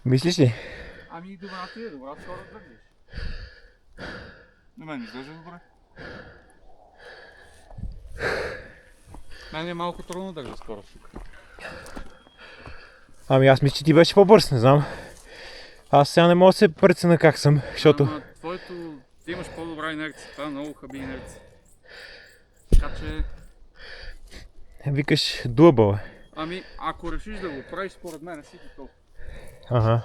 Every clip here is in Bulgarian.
Мислиш ли? Ами добра ти е, добра скоро тръгнеш. На мен изглежда добре. Мен е малко трудно да го скоро тук. Ами аз мисля, че ти беше по-бърз, не знам. Аз сега не мога да се преценя как съм, защото... Ама твоето... Ти имаш по-добра инерция, това е много хаби инерция. Така че... Викаш дуабъл. Ами, ако решиш да го правиш, според мен си готов. Ага.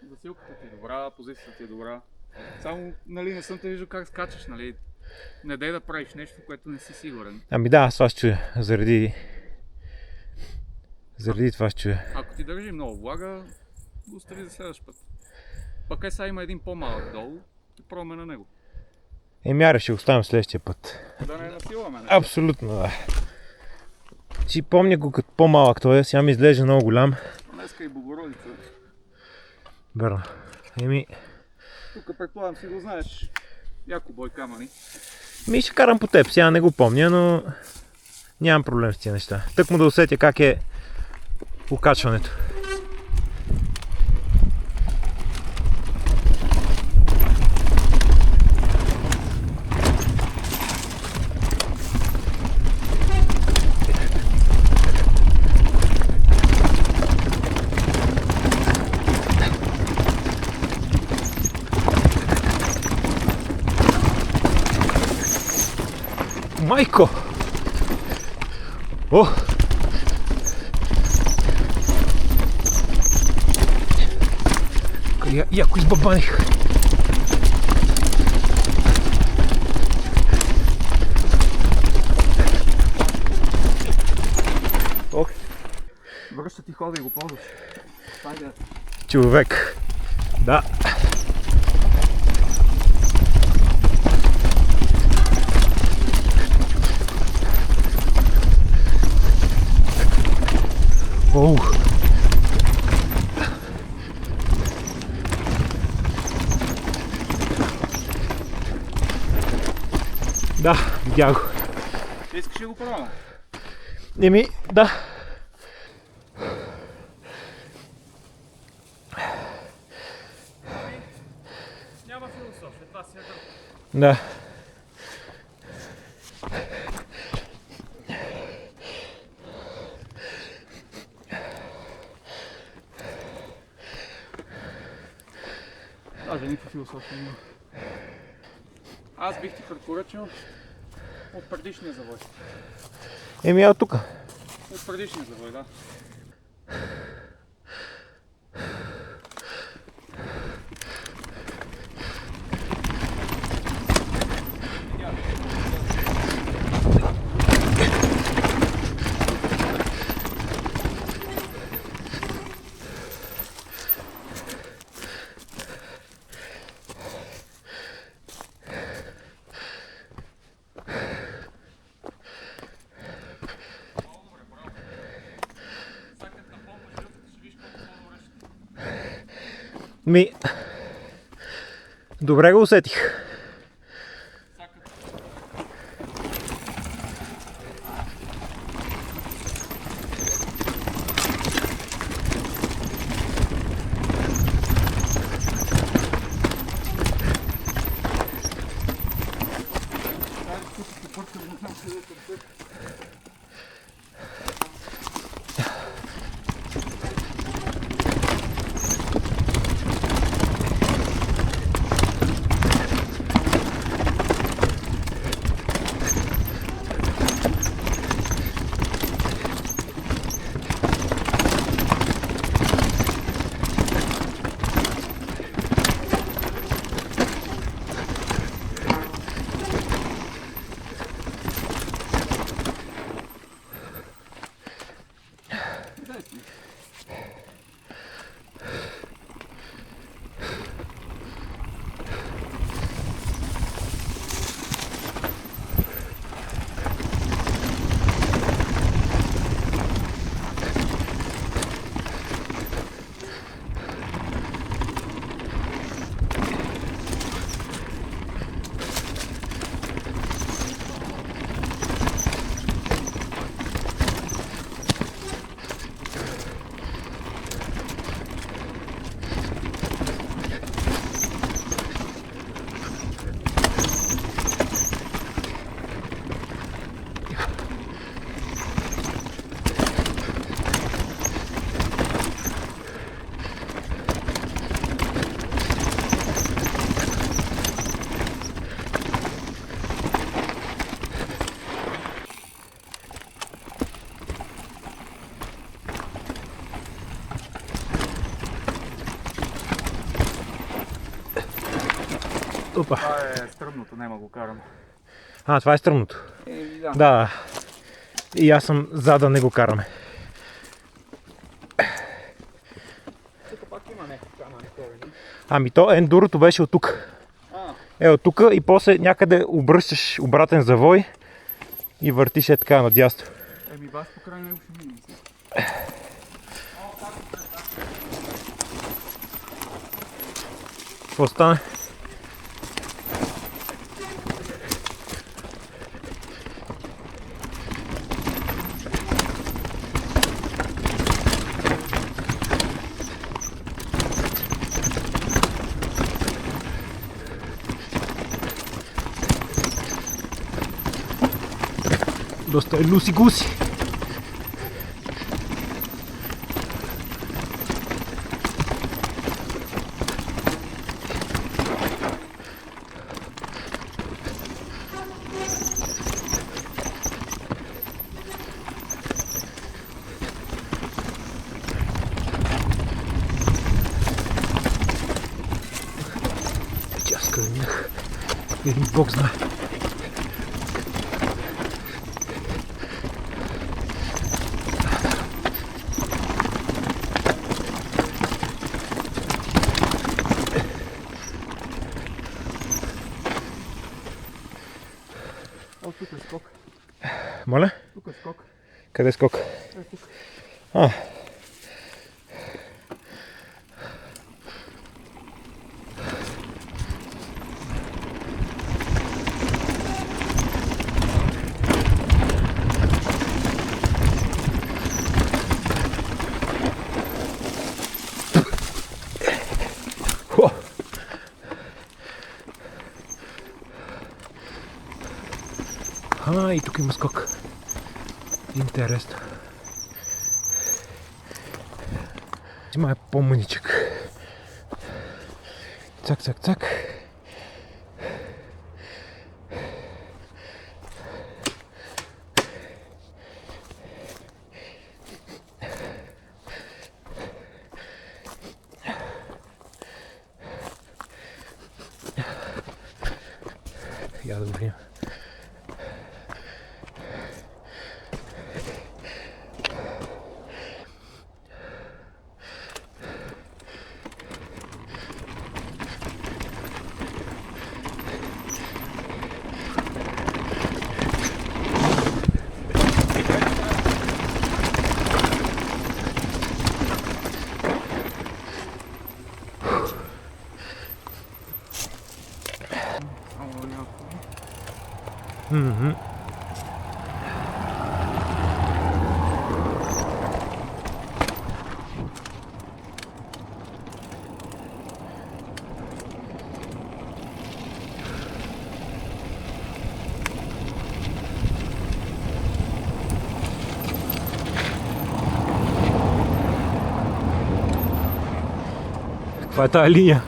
Засилката ти е добра, позицията ти е добра. Само, нали, не съм те виждал как скачаш, нали. Не дай да правиш нещо, което не си сигурен. Ами да, аз това ще чуя. Заради това ще чуя. Ако ти държи много влага, го остави за следващ път. Пък сега има един по-малък долу, и пробваме на него. Аре, ще го оставим следващия път. Да не насилваме. Не? Абсолютно, да. Си помня го като по-малък той, сега ми изглежда много голям. Днеска и Богородица. Верно. Тук предполагам си го знаеш. Яко бой камъни. Ще карам по теб, сега не го помня, но нямам проблем с тия неща. Тък му да усетя как е покачването. Майко! О! Яко избабаних. Ох! Връща ти хода и го ползваш. Човек. Да. Оу. Да, видях го. Искаш ли го правя? Да. Няма философия, това си е друго. Да. Даже никаква философия няма. Аз бих ти препоръчал от предишния завой. От тук. От предишния завой, да. Добре го усетих. Опа. Това е стръмното, няма го карам. А, това е стръмното. Да. Да. И аз съм за да не го караме. Тук пак има някакво камъни корени. Ами то ендурото беше от тук. От тук и после някъде обръщаш обратен завой и въртиш е така надясно. Еми бас по край него ще минем. Какво стане? Доста е луси-гуси. Тяска да минах. Един бог знае. О, тук е скок. Моля? Тук е скок. Къде е скок? Е, тук. А. Хо. А, и тук има скок. Интересно. Има е по-мъничък. Цак, цак, цак. Я да го видим. Мгм. Каква е тая линия?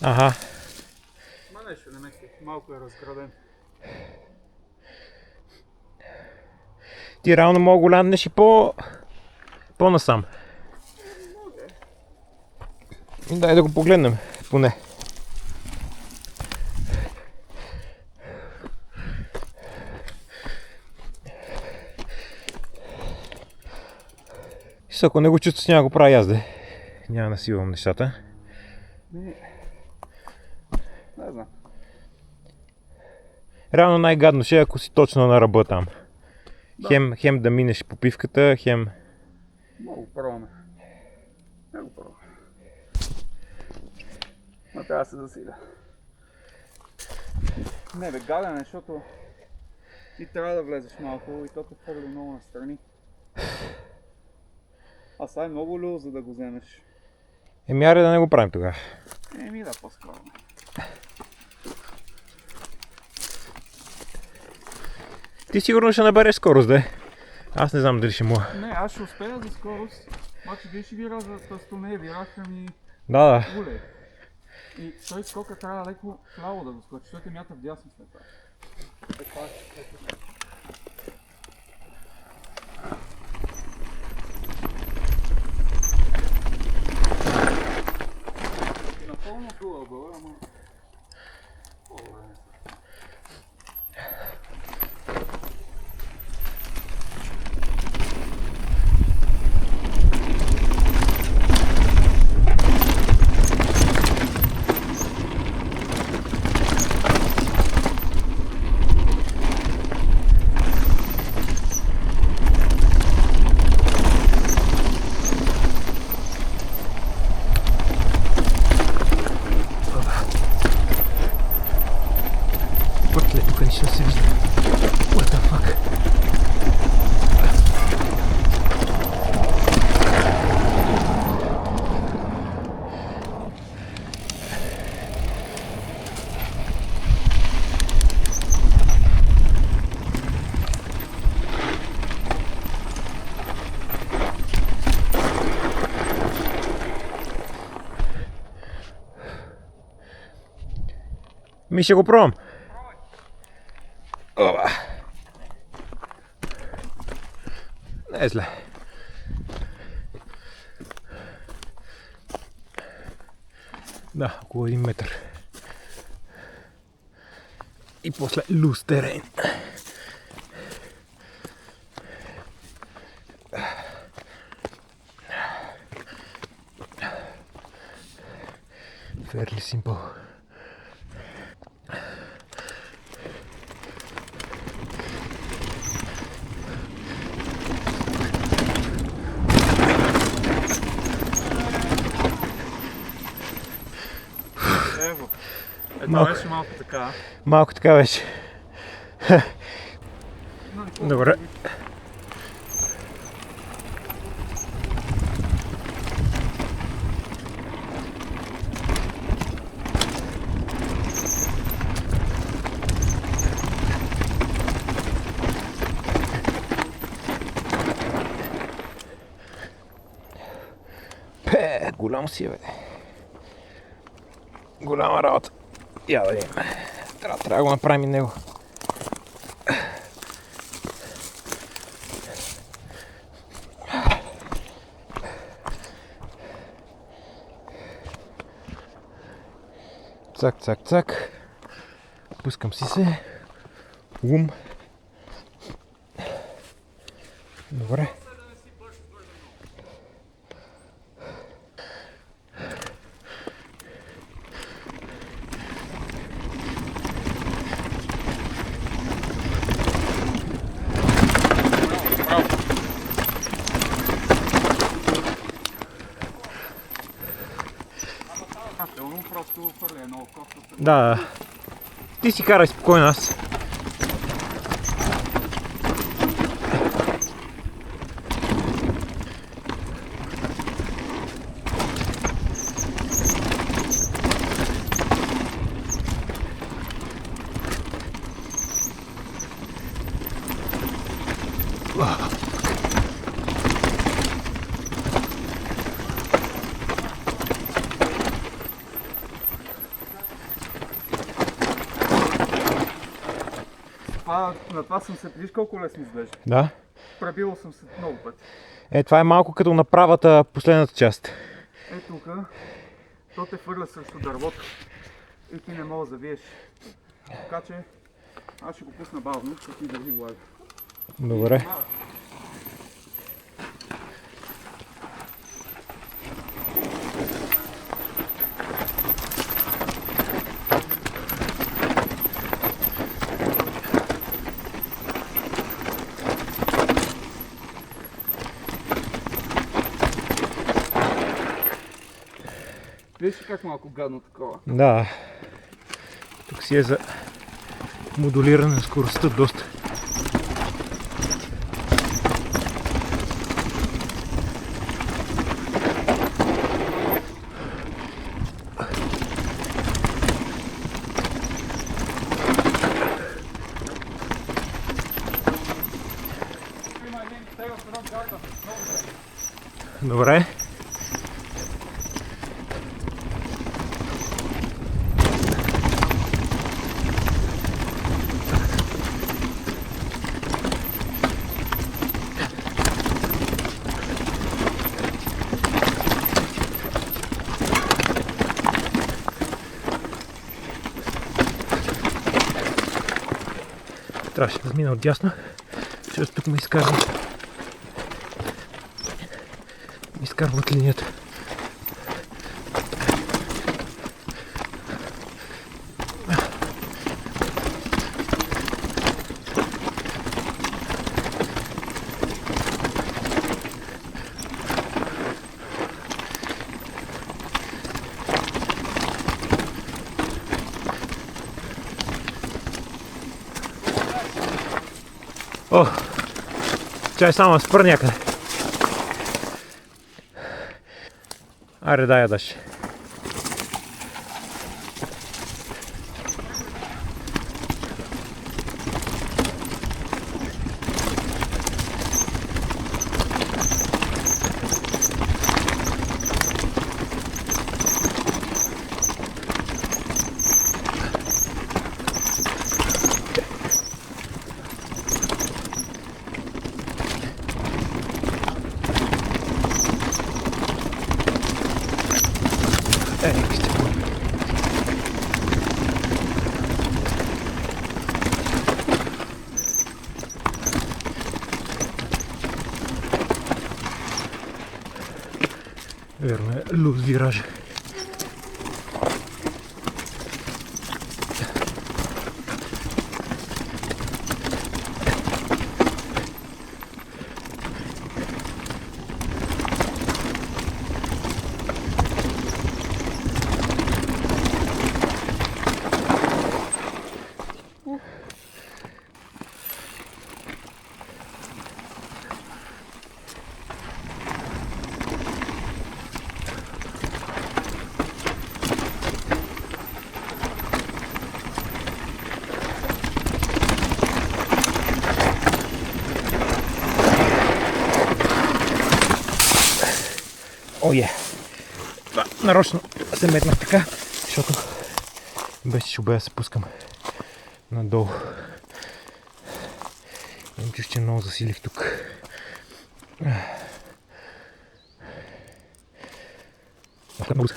Ага. Ма нещо не меки, малко е разграден. Ти реално мога го ланднеш и по-насам. Дай да го погледнем, поне. Ако не го чувстваш, няма го правя язде. Няма да насилвам нещата. Не знам. Реално най-гадно ще е, ако си точно на ръба там. Да. Хем да минеш по пивката, хем... Много пробваме. Много пробваме. Но трябва да се засиля. Не бе, гаден е, защото ти трябва да влезеш малко и то те хвърли много настрани. А сега е много люл, за да го вземеш. Аре да не го правим тогава. Да, по-скоро. Ти сигурно ще набереш скорост, да? Аз не знам дали ще мога. Не, аз ще успея за скорост. Обаче вие ще вира за не вираха ми Да. уле. И той скока трябва леко вляво да го скочи, защото те мята вдясно след това. Напълно дула бъла, ама... Пътле, тук нищо не се вижда. What the fuck? Ми ще го пробвам. Оба. Не е зле. Да, около 1 метър. И после loose terrain. Fairly simple. Ево. Това беше малко така. Малко така беше. Добре. Голям си, бе. Голяма работа. Я да видим. Трябва да го направим и него. Цак, цак, цак. Пускам си се. Ум. Добре. Просто хвърля едно око. Да. Ти си карай спокойно, аз. На това съм се... Виж колко лесно изглежда. Да. Пребил съм се много пъти. Това е малко като направата последната част. Тук, то те хвърля срещу дървото и ти не можеш да завиеш. Така че аз ще го пусна бавно, защото ти държи глава. Добре. Виж ли как малко гадно такова? Да. Тук си е за модулиране на скоростта доста. Добре. Трябваше да мина отдясно, защото тук ме изкарват линията. О, чай само да спра някъде. Аре, дай я даш. Верно е, луз вираж. О, е! Нарочно се метнах така, защото без шубе да се пускам надолу. Имам чувство, че много засилих тук. Много